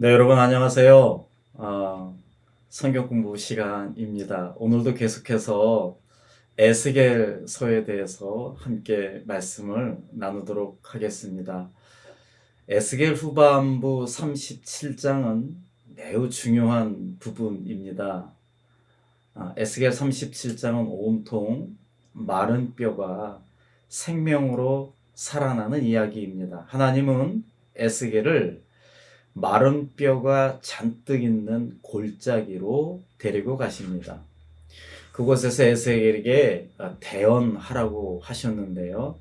네, 여러분 안녕하세요. 성경 공부 시간입니다. 오늘도 계속해서 에스겔서에 대해서 함께 말씀을 나누도록 하겠습니다. 에스겔 후반부 37장은 매우 중요한 부분입니다. 에스겔 37장은 온통 마른 뼈가 생명으로 살아나는 이야기입니다. 하나님은 에스겔을 마른 뼈가 잔뜩 있는 골짜기로 데리고 가십니다. 그곳에서 에스겔에게 대언하라고 하셨는데요.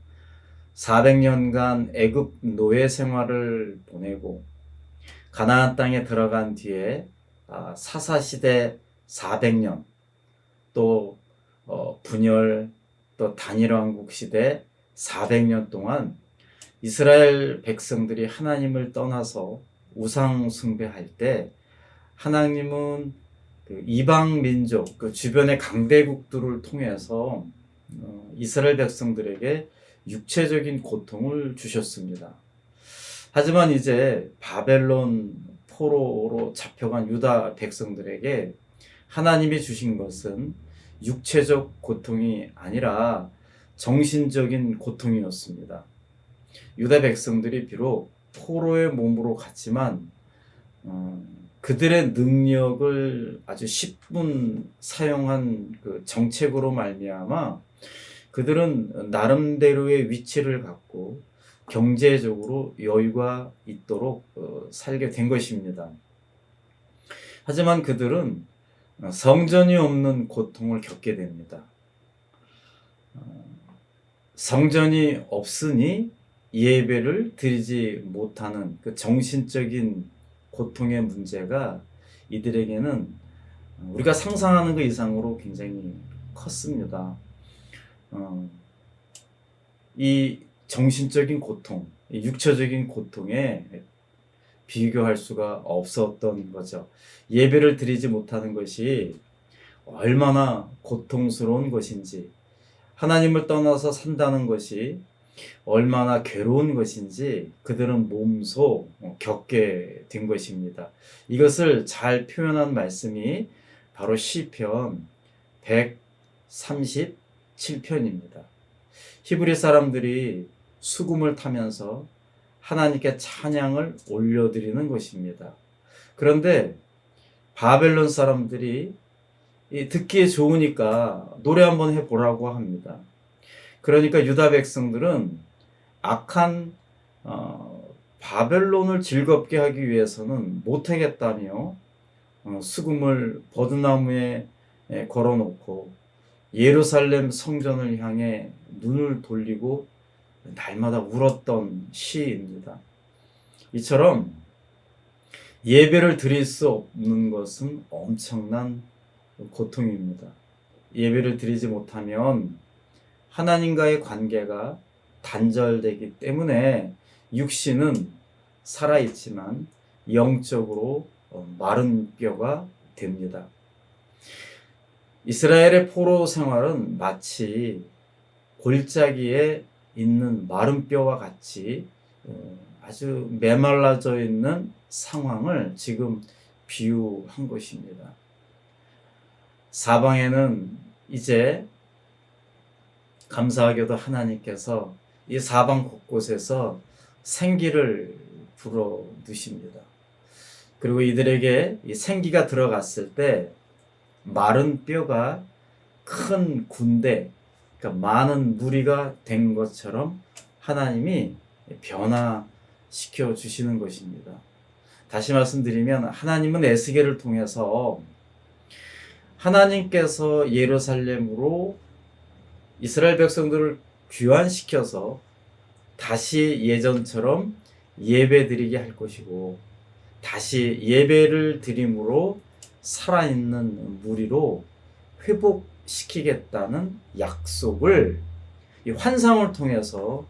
400년간 애굽 노예 생활을 보내고 가나안 땅에 들어간 뒤에 사사시대 400년, 또 분열, 또 단일왕국 시대 400년 동안 이스라엘 백성들이 하나님을 떠나서 우상 숭배할 때 하나님은 그 이방 민족, 그 주변의 강대국들을 통해서 이스라엘 백성들에게 육체적인 고통을 주셨습니다. 하지만 이제 바벨론 포로로 잡혀간 유다 백성들에게 하나님이 주신 것은 육체적 고통이 아니라 정신적인 고통이었습니다. 유다 백성들이 비록 포로의 몸으로 갔지만 그들의 능력을 아주 10분 사용한 그 정책으로 말미암아 그들은 나름대로의 위치를 갖고 경제적으로 여유가 있도록 살게 된 것입니다. 하지만 그들은 성전이 없는 고통을 겪게 됩니다. 성전이 없으니 예배를 드리지 못하는 그 정신적인 고통의 문제가 이들에게는 우리가 상상하는 것 이상으로 굉장히 컸습니다. 이 정신적인 고통, 이 육체적인 고통에 비교할 수가 없었던 거죠. 예배를 드리지 못하는 것이 얼마나 고통스러운 것인지, 하나님을 떠나서 산다는 것이 얼마나 괴로운 것인지 그들은 몸소 겪게 된 것입니다. 이것을 잘 표현한 말씀이 바로 시편 137편입니다. 히브리 사람들이 수금을 타면서 하나님께 찬양을 올려드리는 것입니다. 그런데 바벨론 사람들이 듣기에 좋으니까 노래 한번 해보라고 합니다. 그러니까 유다 백성들은 악한 바벨론을 즐겁게 하기 위해서는 못하겠다며 수금을 버드나무에 걸어놓고 예루살렘 성전을 향해 눈을 돌리고 날마다 울었던 시입니다. 이처럼 예배를 드릴 수 없는 것은 엄청난 고통입니다. 예배를 드리지 못하면 하나님과의 관계가 단절되기 때문에 육신은 살아있지만 영적으로 마른 뼈가 됩니다. 이스라엘의 포로 생활은 마치 골짜기에 있는 마른 뼈와 같이 아주 메말라져 있는 상황을 지금 비유한 것입니다. 사방에는 이제 감사하게도 하나님께서 이 사방 곳곳에서 생기를 불어 넣으십니다. 그리고 이들에게 이 생기가 들어갔을 때 마른 뼈가 큰 군대, 그러니까 많은 무리가 된 것처럼 하나님이 변화시켜 주시는 것입니다. 다시 말씀드리면 하나님은 에스겔을 통해서 하나님께서 예루살렘으로 이스라엘 백성들을 귀환시켜서 다시 예전처럼 예배드리게 할 것이고 다시 예배를 드림으로 살아있는 무리로 회복시키겠다는 약속을 이 환상을 통해서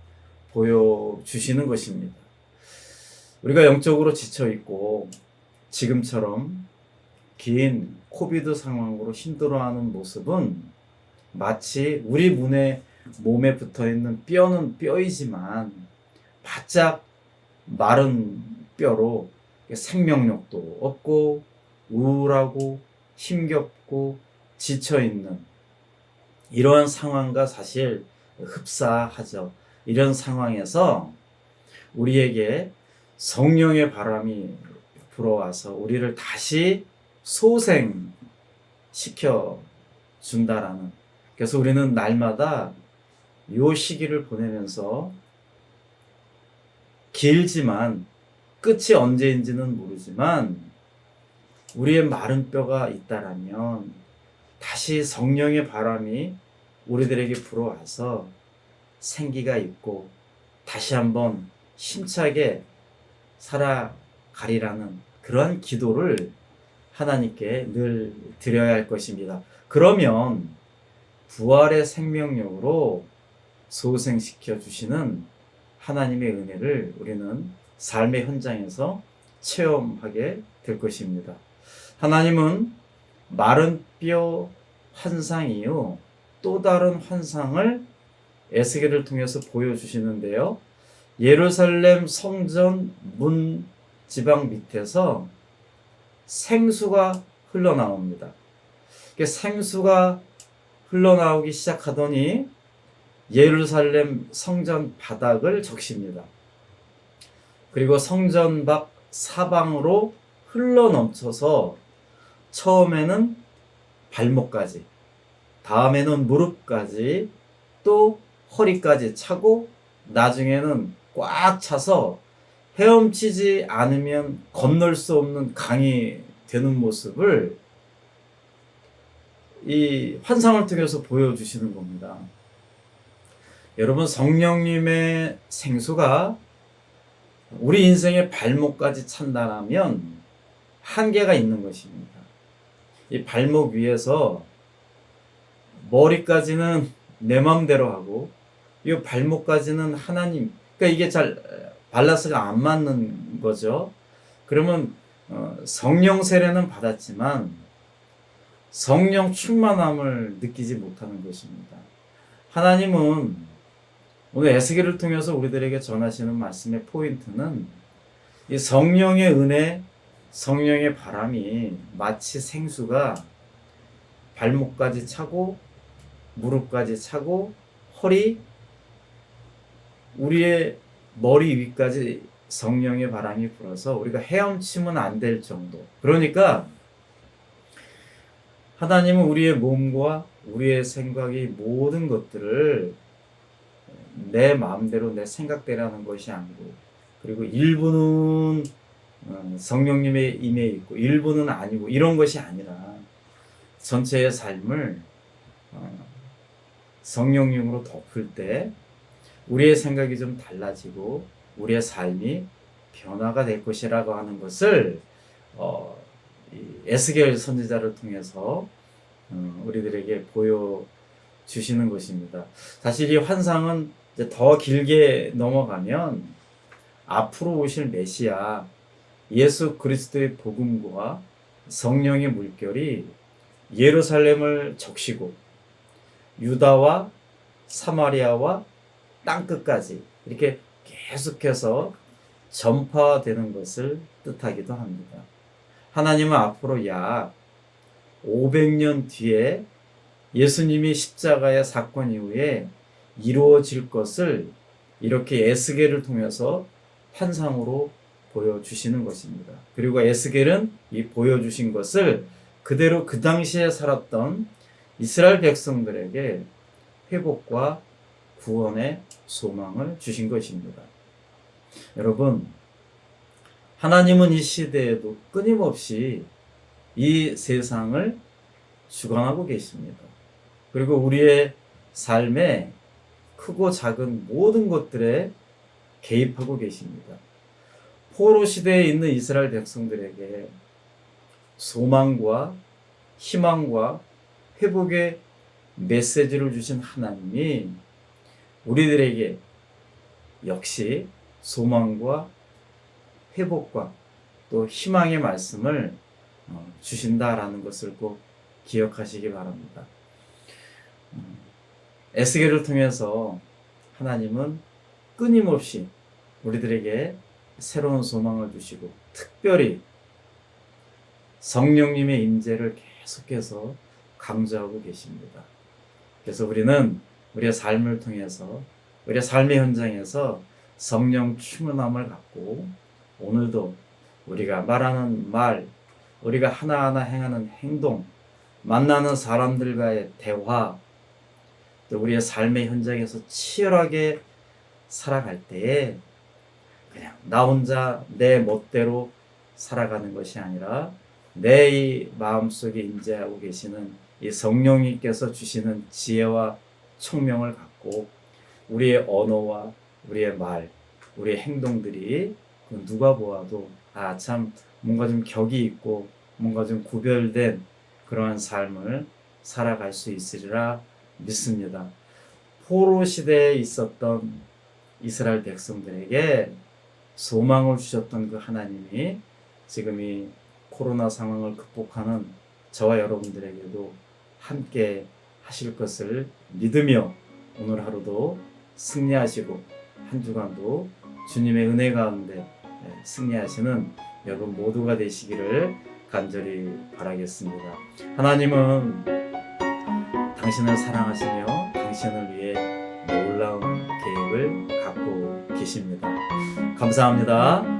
보여주시는 것입니다. 우리가 영적으로 지쳐있고 지금처럼 긴 코비드 상황으로 힘들어하는 모습은 마치 우리 몸에 붙어있는 뼈는 뼈이지만 바짝 마른 뼈로 생명력도 없고 우울하고 힘겹고 지쳐있는 이러한 상황과 사실 흡사하죠. 이런 상황에서 우리에게 성령의 바람이 불어와서 우리를 다시 소생시켜 준다라는, 그래서 우리는 날마다 요 시기를 보내면서 길지만 끝이 언제인지는 모르지만 우리의 마른 뼈가 있다라면 다시 성령의 바람이 우리들에게 불어와서 생기가 있고 다시 한번 힘차게 살아가리라는 그러한 기도를 하나님께 늘 드려야 할 것입니다. 그러면 부활의 생명력으로 소생시켜 주시는 하나님의 은혜를 우리는 삶의 현장에서 체험하게 될 것입니다. 하나님은 마른 뼈 환상 이후 또 다른 환상을 에스겔을 통해서 보여주시는데요. 예루살렘 성전 문 지방 밑에서 생수가 흘러나옵니다. 생수가 흘러나오기 시작하더니 예루살렘 성전 바닥을 적십니다. 그리고 성전 밖 사방으로 흘러넘쳐서 처음에는 발목까지, 다음에는 무릎까지, 또 허리까지 차고 나중에는 꽉 차서 헤엄치지 않으면 건널 수 없는 강이 되는 모습을 이 환상을 통해서 보여주시는 겁니다. 여러분, 성령님의 생수가 우리 인생의 발목까지 찬다라면 한계가 있는 것입니다. 이 발목 위에서 머리까지는 내 마음대로 하고 이 발목까지는 하나님, 그러니까 이게 잘 밸런스가 안 맞는 거죠. 그러면 성령 세례는 받았지만 성령 충만함을 느끼지 못하는 것입니다. 하나님은 오늘 에스겔을 통해서 우리들에게 전하시는 말씀의 포인트는 이 성령의 은혜, 성령의 바람이 마치 생수가 발목까지 차고 무릎까지 차고 허리, 우리의 머리 위까지 성령의 바람이 불어서 우리가 헤엄치면 안 될 정도. 그러니까 하나님은 우리의 몸과 우리의 생각이 모든 것들을 내 마음대로 내 생각대로 하는 것이 아니고, 그리고 일부는 성령님의 임해 있고 일부는 아니고 이런 것이 아니라 전체의 삶을 성령님으로 덮을 때 우리의 생각이 좀 달라지고 우리의 삶이 변화가 될 것이라고 하는 것을 에스겔 선지자를 통해서 우리들에게 보여주시는 것입니다. 사실 이 환상은 이제 더 길게 넘어가면 앞으로 오실 메시아 예수 그리스도의 복음과 성령의 물결이 예루살렘을 적시고 유다와 사마리아와 땅끝까지 이렇게 계속해서 전파되는 것을 뜻하기도 합니다. 하나님은 앞으로 약 500년 뒤에 예수님이 십자가의 사건 이후에 이루어질 것을 이렇게 에스겔을 통해서 환상으로 보여주시는 것입니다. 그리고 에스겔은 이 보여주신 것을 그대로 그 당시에 살았던 이스라엘 백성들에게 회복과 구원의 소망을 주신 것입니다. 여러분, 하나님은 이 시대에도 끊임없이 이 세상을 주관하고 계십니다. 그리고 우리의 삶에 크고 작은 모든 것들에 개입하고 계십니다. 포로 시대에 있는 이스라엘 백성들에게 소망과 희망과 회복의 메시지를 주신 하나님이 우리들에게 역시 소망과 회복과 또 희망의 말씀을 주신다라는 것을 꼭 기억하시기 바랍니다. 에스겔을 통해서 하나님은 끊임없이 우리들에게 새로운 소망을 주시고 특별히 성령님의 임재를 계속해서 강조하고 계십니다. 그래서 우리는 우리의 삶을 통해서 우리의 삶의 현장에서 성령 충만함을 갖고 오늘도 우리가 말하는 말, 우리가 하나하나 행하는 행동, 만나는 사람들과의 대화, 또 우리의 삶의 현장에서 치열하게 살아갈 때에 그냥 나 혼자 내 멋대로 살아가는 것이 아니라 내 이 마음속에 임재하고 계시는 이 성령님께서 주시는 지혜와 총명을 갖고 우리의 언어와 우리의 말, 우리의 행동들이 누가 보아도 참 뭔가 좀 격이 있고 뭔가 좀 구별된 그러한 삶을 살아갈 수 있으리라 믿습니다. 포로 시대에 있었던 이스라엘 백성들에게 소망을 주셨던 그 하나님이 지금 이 코로나 상황을 극복하는 저와 여러분들에게도 함께 하실 것을 믿으며 오늘 하루도 승리하시고 한 주간도 주님의 은혜 가운데 승리하시는 여러분 모두가 되시기를 간절히 바라겠습니다. 하나님은 당신을 사랑하시며 당신을 위해 놀라운 계획을 갖고 계십니다. 감사합니다.